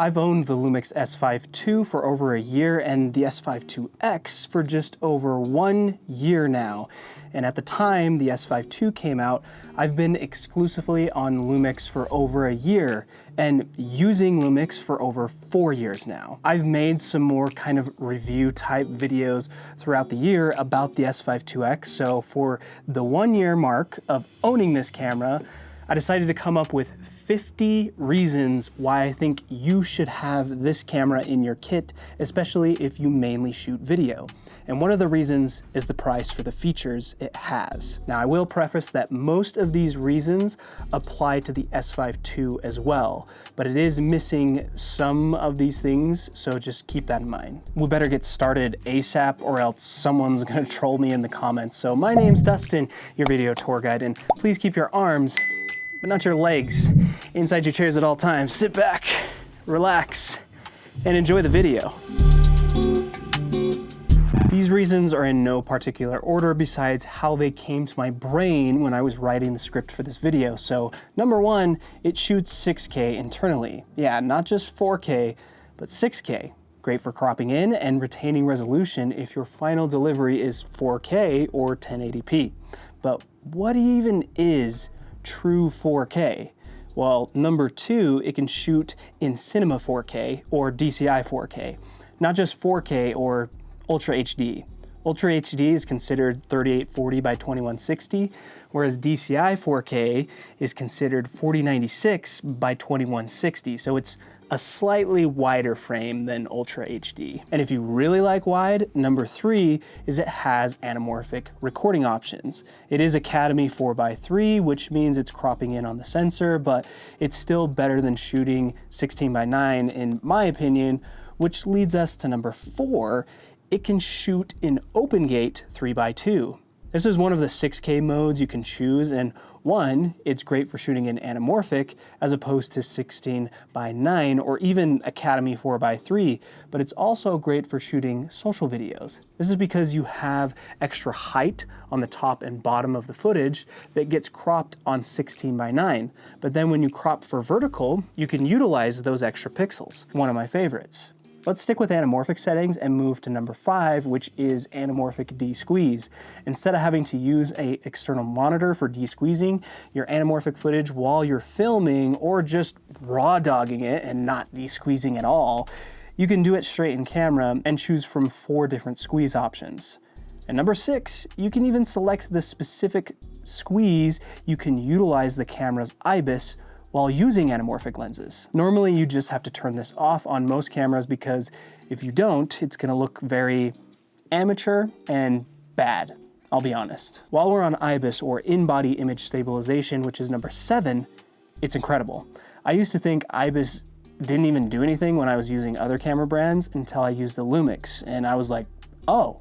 I've owned the LUMIX S5 II for over a year and the S5IIX for just over 1 year now. And at the time the S5 II came out, I've been exclusively on LUMIX for over a year and using LUMIX for over 4 years now. I've made some more kind of review type videos throughout the year about the S5IIX, so for the 1 year mark of owning this camera, I decided to come up with 50 reasons why I think you should have this camera in your kit, especially if you mainly shoot video. And one of the reasons is the price for the features it has. Now, I will preface that most of these reasons apply to the S5 II as well, but it is missing some of these things, so just keep that in mind. We better get started ASAP or else someone's gonna troll me in the comments. So my name's Dustin, your video tour guide, and please keep your arms, but not your legs, inside your chairs at all times. Sit back, relax, and enjoy the video. These reasons are in no particular order besides how they came to my brain when I was writing the script for this video. So number one, it shoots 6K internally. Yeah, not just 4K, but 6K. Great for cropping in and retaining resolution if your final delivery is 4K or 1080p. But what even is true 4K? Well, number two, it can shoot in Cinema 4K or DCI 4K, not just 4K or Ultra HD. Ultra HD is considered 3840 by 2160, whereas DCI 4K is considered 4096 by 2160. So it's a slightly wider frame than Ultra HD. And if you really like wide, number three is it has anamorphic recording options. It is Academy 4:3, which means it's cropping in on the sensor, but it's still better than shooting 16:9 in my opinion, which leads us to number four. It can shoot in OpenGate 3:2. This is one of the 6K modes you can choose, and one, it's great for shooting in anamorphic as opposed to 16:9 or even Academy 4:3, but it's also great for shooting social videos. This is because you have extra height on the top and bottom of the footage that gets cropped on 16:9. But then when you crop for vertical, you can utilize those extra pixels. One of my favorites. Let's stick with anamorphic settings and move to number five, which is anamorphic desqueeze. Instead of having to use an external monitor for desqueezing your anamorphic footage while you're filming or just raw dogging it and not desqueezing at all, you can do it straight in camera and choose from 4 different squeeze options. And number six, you can even select the specific squeeze you can utilize the camera's IBIS while using anamorphic lenses. Normally you just have to turn this off on most cameras because if you don't, it's gonna look very amateur and bad, I'll be honest. While we're on IBIS or in-body image stabilization, which is number 7, it's incredible. I used to think IBIS didn't even do anything when I was using other camera brands until I used the LUMIX, and I was like, oh,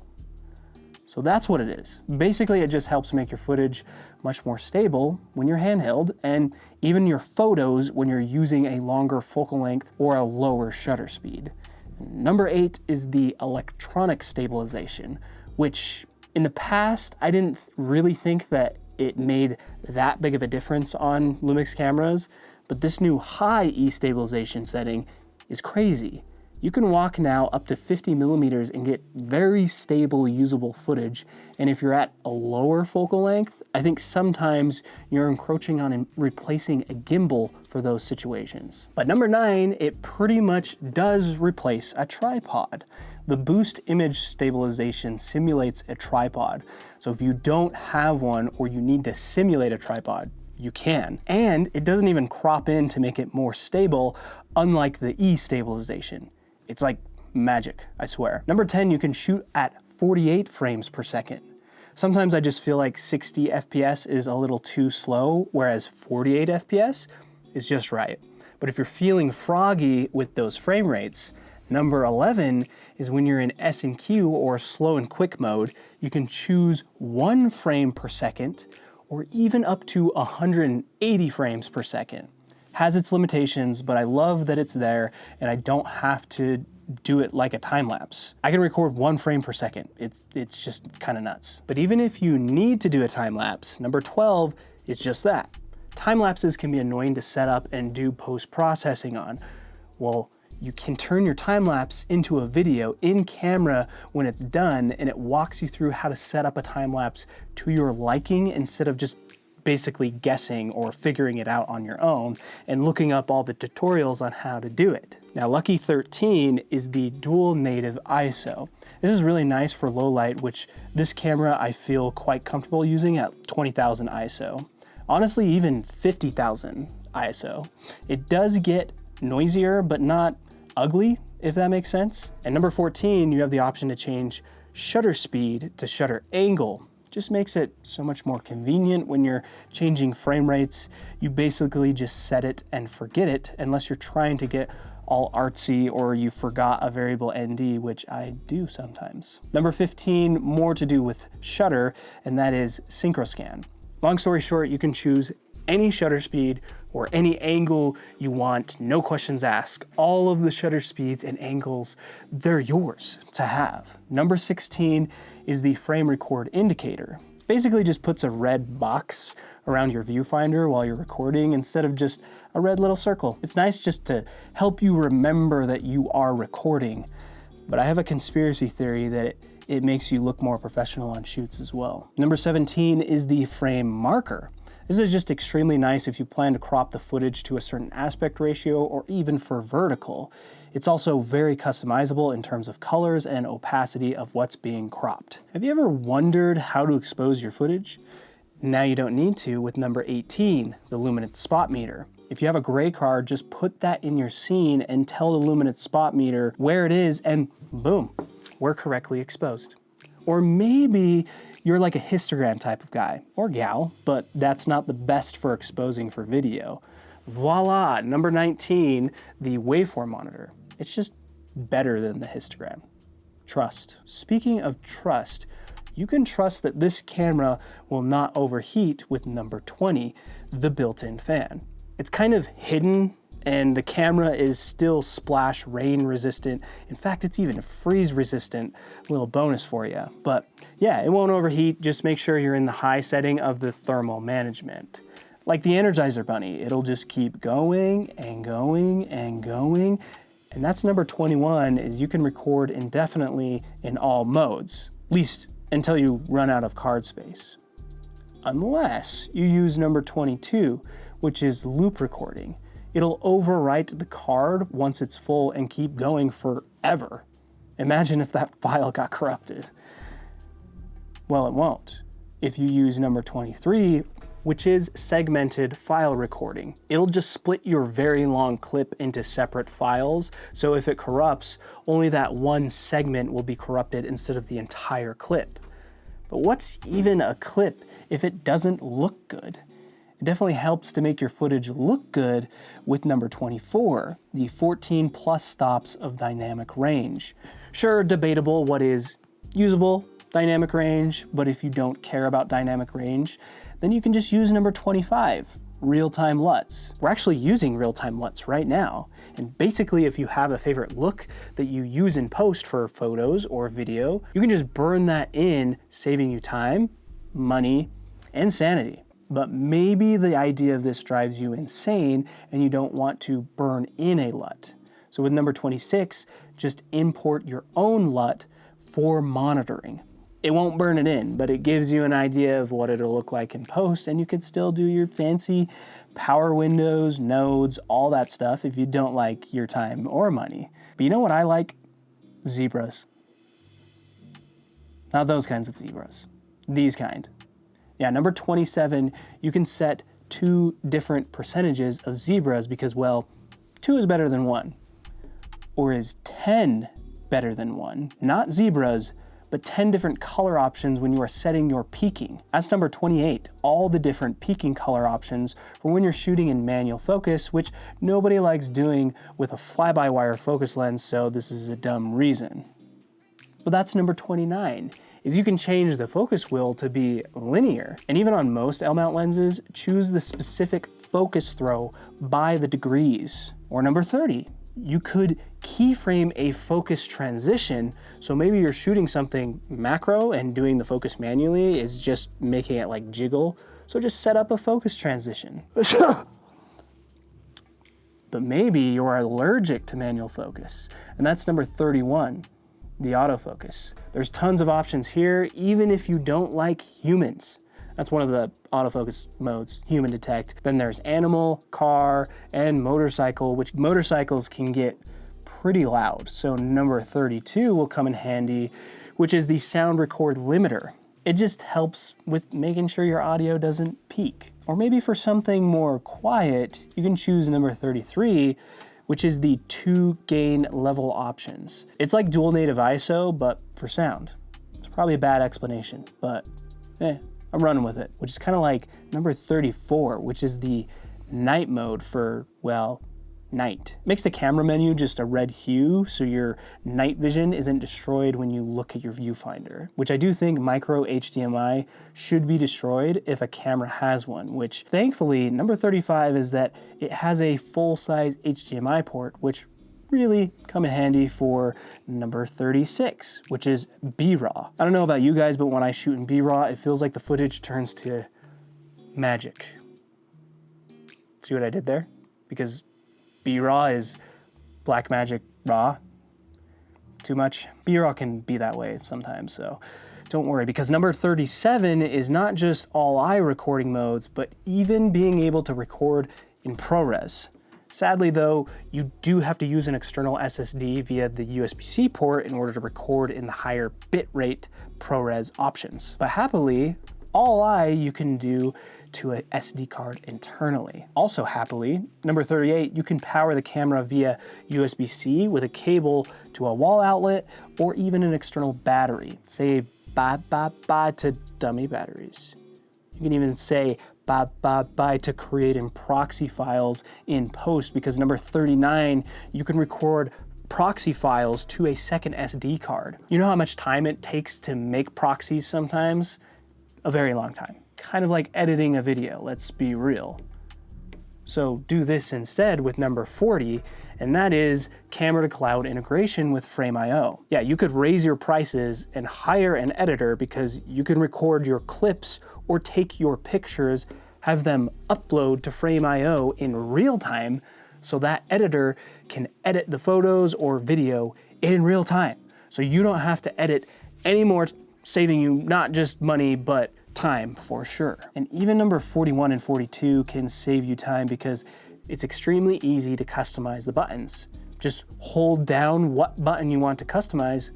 so that's what it is. Basically, it just helps make your footage much more stable when you're handheld, and even your photos when you're using a longer focal length or a lower shutter speed. Number 8 is the electronic stabilization, which in the past, I didn't really think that it made that big of a difference on LUMIX cameras, but this new high E-stabilization setting is crazy. You can walk now up to 50 millimeters and get very stable, usable footage. And if you're at a lower focal length, I think sometimes you're encroaching on replacing a gimbal for those situations. But number 9, it pretty much does replace a tripod. The Boost image stabilization simulates a tripod. So if you don't have one or you need to simulate a tripod, you can. And it doesn't even crop in to make it more stable, unlike the E-stabilization. It's like magic, I swear. Number 10, you can shoot at 48 frames per second. Sometimes I just feel like 60 FPS is a little too slow, whereas 48 FPS is just right. But if you're feeling froggy with those frame rates, number 11 is when you're in S&Q or slow and quick mode, you can choose 1 frame per second or even up to 180 frames per second. Has its limitations, but I love that it's there and I don't have to do it like a time lapse. I can record 1 frame per second. It's just kind of nuts. But even if you need to do a time lapse, number 12 is just that. Time lapses can be annoying to set up and do post-processing on. Well, You can turn your time lapse into a video in camera when it's done, and it walks you through how to set up a time lapse to your liking instead of just basically guessing or figuring it out on your own and looking up all the tutorials on how to do it. Now, Lucky 13 is the dual native ISO. This is really nice for low light, which this camera I feel quite comfortable using at 20,000 ISO. Honestly, even 50,000 ISO. It does get noisier, but not ugly, if that makes sense. And number 14, you have the option to change shutter speed to shutter angle. Just makes it so much more convenient when you're changing frame rates. You basically just set it and forget it, unless you're trying to get all artsy or you forgot a variable ND, which I do sometimes. Number 15, more to do with shutter, and that is Synchro Scan. Long story short, you can choose any shutter speed or any angle you want, no questions asked. All of the shutter speeds and angles, they're yours to have. Number 16 is the frame record indicator. Basically just puts a red box around your viewfinder while you're recording instead of just a red little circle. It's nice just to help you remember that you are recording, but I have a conspiracy theory that it makes you look more professional on shoots as well. Number 17 is the frame marker. This is just extremely nice if you plan to crop the footage to a certain aspect ratio or even for vertical. It's also very customizable in terms of colors and opacity of what's being cropped. Have you ever wondered how to expose your footage? Now you don't need to with number 18, the luminance spot meter. If you have a gray card, just put that in your scene and tell the luminance spot meter where it is and boom, we're correctly exposed. Or maybe you're like a histogram type of guy or gal, but that's not the best for exposing for video. Voila, number 19, the waveform monitor. It's just better than the histogram. Trust. Speaking of trust, you can trust that this camera will not overheat with number 20, the built-in fan. It's kind of hidden and the camera is still splash rain resistant. In fact, it's even freeze resistant. Little bonus for you. But yeah, it won't overheat. Just make sure you're in the high setting of the thermal management. Like the Energizer Bunny, it'll just keep going and going and going. And that's number 21, is you can record indefinitely in all modes, at least until you run out of card space. Unless you use number 22, which is loop recording. It'll overwrite the card once it's full and keep going forever. Imagine if that file got corrupted. Well, it won't. If you use number 23, which is segmented file recording, it'll just split your very long clip into separate files. So if it corrupts, only that one segment will be corrupted instead of the entire clip. But what's even a clip if it doesn't look good? It definitely helps to make your footage look good with number 24, the 14 plus stops of dynamic range. Sure, debatable what is usable dynamic range, but if you don't care about dynamic range, then you can just use number 25, real-time LUTs. We're actually using real-time LUTs right now. And basically, if you have a favorite look that you use in post for photos or video, you can just burn that in, saving you time, money, and sanity. But maybe the idea of this drives you insane and you don't want to burn in a LUT. So with number 26, just import your own LUT for monitoring. It won't burn it in, but it gives you an idea of what it'll look like in post, and you can still do your fancy power windows, nodes, all that stuff if you don't like your time or money. But you know what I like? Zebras. Not those kinds of zebras. These kind. Yeah, number 27, you can set 2 different percentages of zebras because, well, 2 is better than 1. Or is 10 better than 1? Not zebras, but 10 different color options when you are setting your peaking. That's number 28, all the different peaking color options for when you're shooting in manual focus, which nobody likes doing with a fly-by-wire focus lens, so this is a dumb reason. But that's number 29. Is you can change the focus wheel to be linear. And even on most L-mount lenses, choose the specific focus throw by the degrees. Or number 30, you could keyframe a focus transition. So maybe you're shooting something macro and doing the focus manually is just making it like jiggle. So just set up a focus transition. but maybe you're allergic to manual focus, and that's number 31, the autofocus. There's tons of options here, even if you don't like humans. That's one of the autofocus modes, human detect. Then there's animal, car, and motorcycle, which motorcycles can get pretty loud. So number 32 will come in handy, which is the sound record limiter. It just helps with making sure your audio doesn't peak. Or maybe for something more quiet, you can choose number 33, which is the 2 gain level options. It's like dual native ISO, but for sound. It's probably a bad explanation, but I'm running with it, which is kind of like number 34, which is the night mode for, well, night. Makes the camera menu just a red hue, so your night vision isn't destroyed when you look at your viewfinder, which I do think micro HDMI should be destroyed if a camera has one, which thankfully, number 35 is that it has a full-size HDMI port, which really come in handy for number 36, which is B-RAW. I don't know about you guys, but when I shoot in B-RAW, it feels like the footage turns to magic. See what I did there? Because B-RAW is Blackmagic RAW. Too much? B-RAW can be that way sometimes, so don't worry, because number 37 is not just all-I recording modes, but even being able to record in ProRes. Sadly though, you do have to use an external SSD via the USB-C port in order to record in the higher bitrate ProRes options. But happily, all-I you can do to a SD card internally. Also happily, number 38, you can power the camera via USB-C with a cable to a wall outlet or even an external battery. Say bye to dummy batteries. You can even say bye to creating proxy files in post, because number 39, you can record proxy files to a second SD card. You know how much time it takes to make proxies sometimes? A very long time. Kind of like editing a video, let's be real. So do this instead with number 40, and that is camera to cloud integration with Frame.io. Yeah, you could raise your prices and hire an editor because you can record your clips or take your pictures, have them upload to Frame.io in real time so that editor can edit the photos or video in real time. So you don't have to edit anymore, saving you not just money, but time for sure. And even number 41 and 42 can save you time because it's extremely easy to customize the buttons. Just hold down what button you want to customize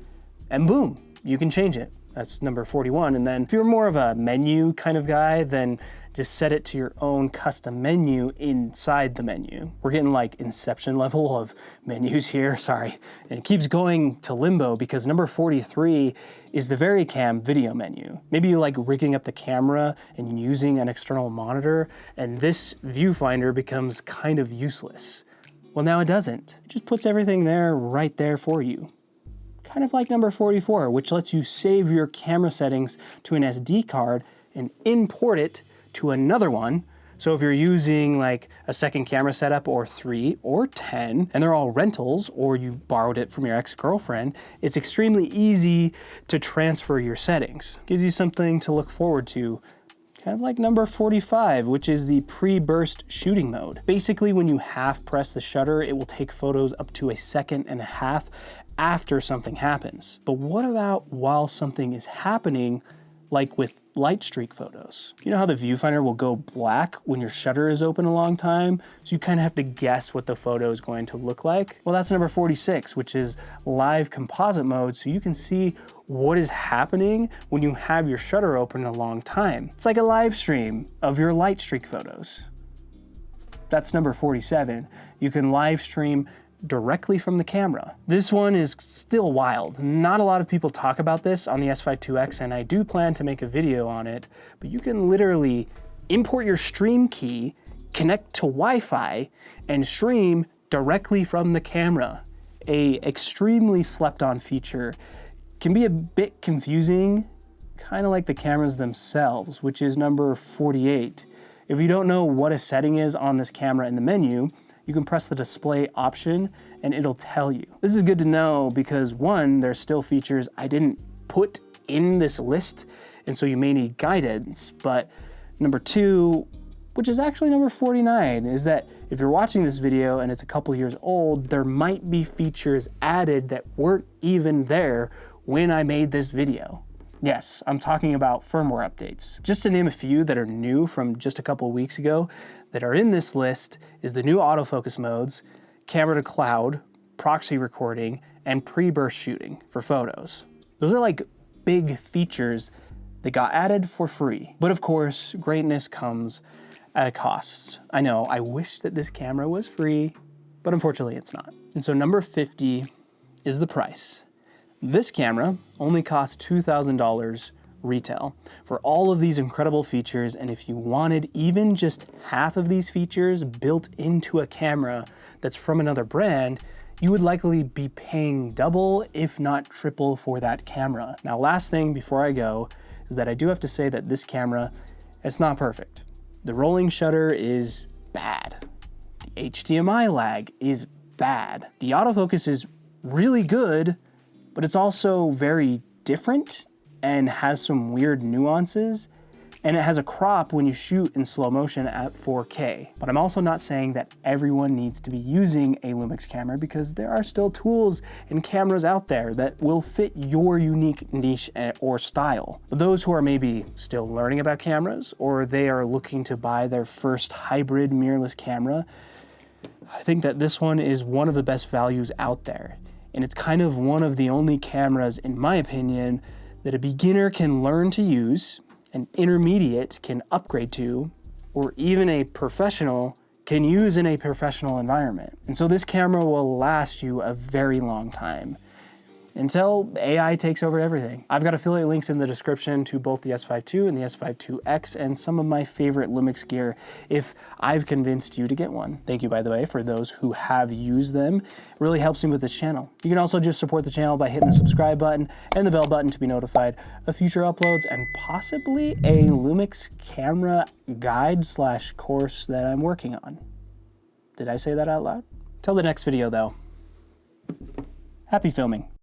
and boom, you can change it. That's number 41. And then if you're more of a menu kind of guy, then just set it to your own custom menu inside the menu. We're getting like Inception level of menus here, sorry. And it keeps going to limbo because number 43 is the VariCam video menu. Maybe you like rigging up the camera and using an external monitor, and this viewfinder becomes kind of useless. Well, now it doesn't. It just puts everything there right there for you. Kind of like number 44, which lets you save your camera settings to an SD card and import it to another one. So if you're using like a second camera setup or 3 or 10, and they're all rentals, or you borrowed it from your ex-girlfriend, it's extremely easy to transfer your settings. Gives you something to look forward to. Kind of like number 45, which is the PreBurst Shooting mode. Basically, when you half press the shutter, it will take photos up to 1.5 seconds after something happens. But what about while something is happening, like with light streak photos? You know how the viewfinder will go black when your shutter is open a long time? So you kind of have to guess what the photo is going to look like. Well, that's number 46, which is live composite mode. So you can see what is happening when you have your shutter open a long time. It's like a live stream of your light streak photos. That's number 47. You can live stream directly from the camera. This one is still wild. Not a lot of people talk about this on the S5IIX, and I do plan to make a video on it, but you can literally import your stream key, connect to Wi-Fi, and stream directly from the camera. A extremely slept on feature. Can be a bit confusing, kind of like the cameras themselves, which is number 48. If you don't know what a setting is on this camera in the menu, you can press the display option and it'll tell you. This is good to know because one, there's still features I didn't put in this list, and so you may need guidance, but number two, which is actually number 49, is that if you're watching this video and it's a couple years old, there might be features added that weren't even there when I made this video. Yes, I'm talking about firmware updates. Just to name a few that are new from just a couple of weeks ago that are in this list is the new autofocus modes, camera to cloud, proxy recording, and PreBurst shooting for photos. Those are like big features that got added for free. But of course, greatness comes at a cost. I know, I wish that this camera was free, but unfortunately it's not. And so number 50 is the price. This camera only costs $2,000 retail for all of these incredible features, and if you wanted even just half of these features built into a camera that's from another brand, you would likely be paying double, if not triple, for that camera. Now, last thing before I go is that I do have to say that this camera, it's not perfect. The rolling shutter is bad. The HDMI lag is bad. The autofocus is really good, but it's also very different and has some weird nuances, and it has a crop when you shoot in slow motion at 4K. But I'm also not saying that everyone needs to be using a LUMIX camera, because there are still tools and cameras out there that will fit your unique niche or style. But those who are maybe still learning about cameras, or they are looking to buy their first hybrid mirrorless camera, I think that this one is one of the best values out there. And it's kind of one of the only cameras, in my opinion, that a beginner can learn to use, an intermediate can upgrade to, or even a professional can use in a professional environment. And so this camera will last you a very long time, until AI takes over everything. I've got affiliate links in the description to both the S5 II and the S5 IIX and some of my favorite LUMIX gear if I've convinced you to get one. Thank you, by the way, for those who have used them. It really helps me with this channel. You can also just support the channel by hitting the subscribe button and the bell button to be notified of future uploads and possibly a LUMIX camera guide / course that I'm working on. Did I say that out loud? Till the next video though, happy filming.